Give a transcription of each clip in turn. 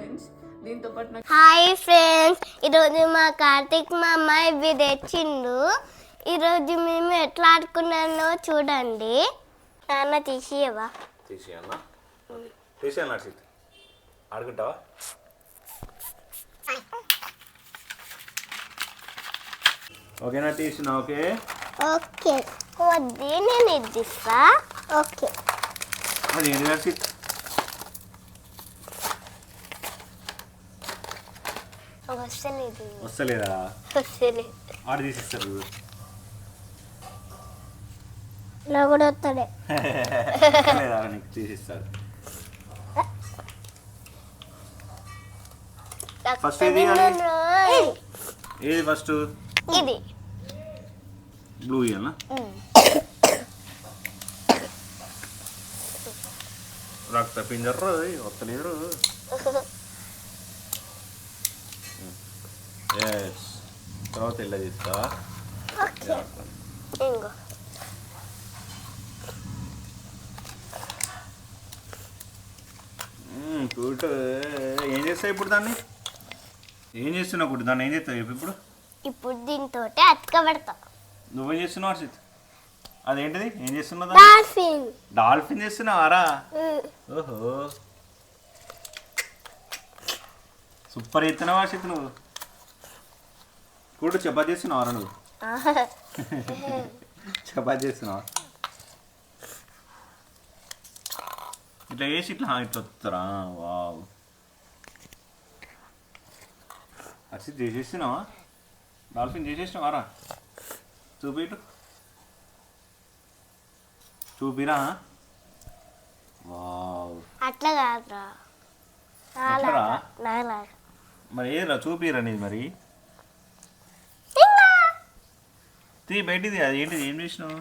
Challenge. దీంతో పాటు నాకు హాయ్ ఫ్రెండ్స్, ఈరోజు మా కార్తీక్ మా అమ్మాయి ఇవి తెచ్చిండు. ఈరోజు మేము ఎట్లా ఆడుకున్నానో చూడండి. నాన్న తీసియవా? తీసేయాలా? తీసేయాలి నడిచి ఆడుకుంటావా? ఓకేనా? తీసిన ఓకే ఓకే వద్ది, నేను ఇది ఇస్తా. ఓకే అది ఏంటి నడిచి? వస్తలేదు. వస్తలేదా? వస్తలేదు. ఆడు తీసిస్తారు. నా కూడా వస్తాడే. లేదా నీకు తీసిస్తారు. ఫస్ట్ ఏది ఏది ఫస్ట్? ఇది బ్లూ ఇయ్యాలా? రక్త పింజర్రు వస్తలేదు. ఎస్, తర్వాత ఎలా తీస్తా? ఇంకో కూట ఏం చేస్తావు ఇప్పుడు దాన్ని? ఏం చేస్తున్నావు ఇప్పుడు దాన్ని? ఏం చేస్తావు ఇప్పుడు? ఇప్పుడు దీంతో అతకబడతా. నువ్వేం చేస్తున్నావు హర్షిత్? అదేంటిది? ఏం చేస్తున్నావు? డాల్ఫిన్. డాల్ఫిన్ చేస్తున్నావారా? ఓహో, సూపర్ చేస్తున్నావు హర్షిత్. నువ్వు కూడా చపాతి చేస్తున్నావారా? నువ్వు చపాతి చేస్తున్నావా? ఇట్లా వేసి ఇట్లా ఇట్లా వస్తారా? వావ్, హర్షిత్ చేసేస్తున్నావా? డాల్ఫిన్ చేసేసినావారా? చూపిటు చూపిరా. వావ్, అట్లా కాదురా, ఎట్లరా? నాలాగా. మరి ఏదిరా చూపిరా నీది? మరి తీ బయటిది. అది ఏంటిది? ఏం చేసినావు?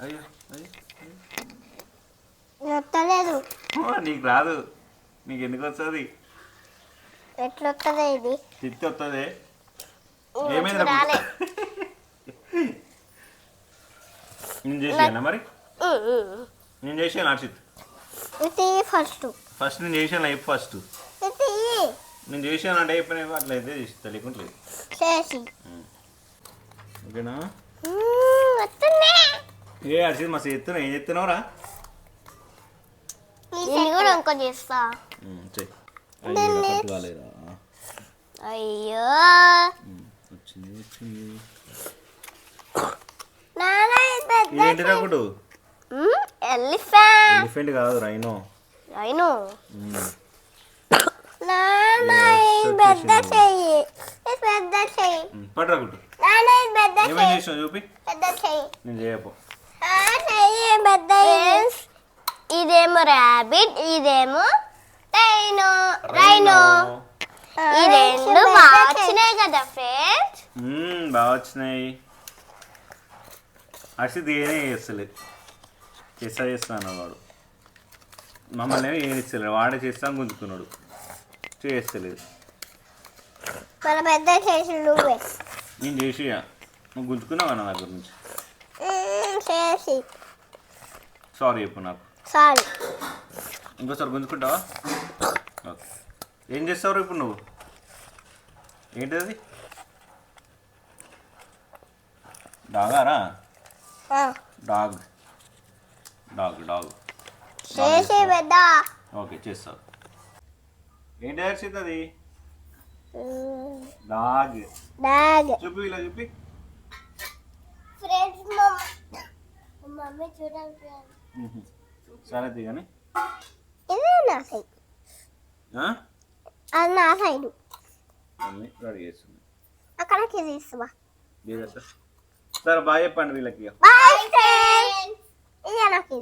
అయ్యో వస్తలేదు. నీకు రాదు. నీకు ఎందుకు వస్తుంది? ఎట్లా వస్తుందా ఇది? తిత్తి వస్తుంది. ఏమైంది? రాలే. నేను చేసేయాలా మరి? నేను చేసేయాలి హర్షిత్. ఇది ఫస్ట్ ఫస్ట్ నేను చేసాను లైఫ్. ఫస్ట్ నేను చేసాను అంటే అయిపోయినా అట్లయితే చేస్తా, లేకుంటే లేదు. చేసి ఓకేనా? వస్తున్నా. ఏ హర్షిత్ మస్తు చెప్తున్నా. ఏం చెప్తున్నావురా? నేను కూడా ఇంకో చేస్తా. కాలేదా? అయ్యో వచ్చింది వచ్చింది. నాన్న ఏంటి రాకుడు? ఎలిఫెంట్. ఎలిఫెంట్ కాదు, రైనో. రైనో. నాన్న పెద్ద చెయ్యి. పెద్ద చెయ్యి. పట్రాకుడు. నాన్న పెద్ద ఏమేం చేసినావు చూపి. పెద్ద చెయ్యి. నేను చేయపో. చెయ్యి పెద్ద. ఇదేమో ర్యాబిట్, ఇదేమో రైనో. రైనో. ఈ రెండు బాగా వచ్చినాయి కదా ఫ్రెండ్స్. బాగా వచ్చినాయి. హర్షిత్ ఏనే చేస్తలేదు. చేస్తాను వాడు. మమ్మల్ని ఏం ఇస్తలేదు. వాడే చేస్తాను గుంజుకున్నాడు. చేస్తలేదు. మన పెద్ద చేసి నువ్వే. నేను చేసి నువ్వు గుంజుకున్నావా నా దగ్గర నుంచి? చేసి సారీ చెప్పు నాకు. సారీ. ఇంకోసారి గుంజుకుంటావా? ఓకే. ఏం చేస్తావు ఇప్పుడు నువ్వు? ఏంటి అది? డాగారా? డాగ్ డాగ్ డాగ్ చేసి పెద్ద. ఓకే చేస్తావు. ఏంటి హర్షిత్ అది? డాగ్. డాగ్. చూపి, ఇలా చూపి. ఫ్రెండ్స్ మమ్మీ చూడండి. సరే కానీ ఇది నా సైడ్. అది నా సైడ్. రెడీ చేస్తుంది. అక్కడికి తీస్తున్నా. సరే బాయ్ చెప్పండి వీళ్ళకి. Bye friends. ఇది నాకు.